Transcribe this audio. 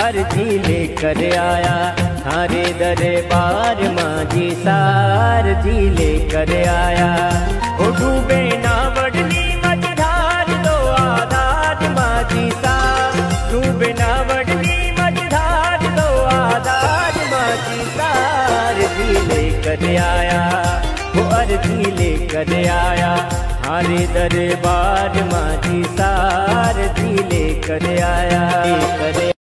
अर्जी लेकर आया थारे दरबार माझी सारजी लेकर आया। ओ डूबे ना वडली मझधार दो आधार माझी सा, डूबे ना वडली मझधार दो आधार माझी सारजी लेकर आया। वो अर्जी लेकर आया थारे दरबार माझी सारजी लेकर आया।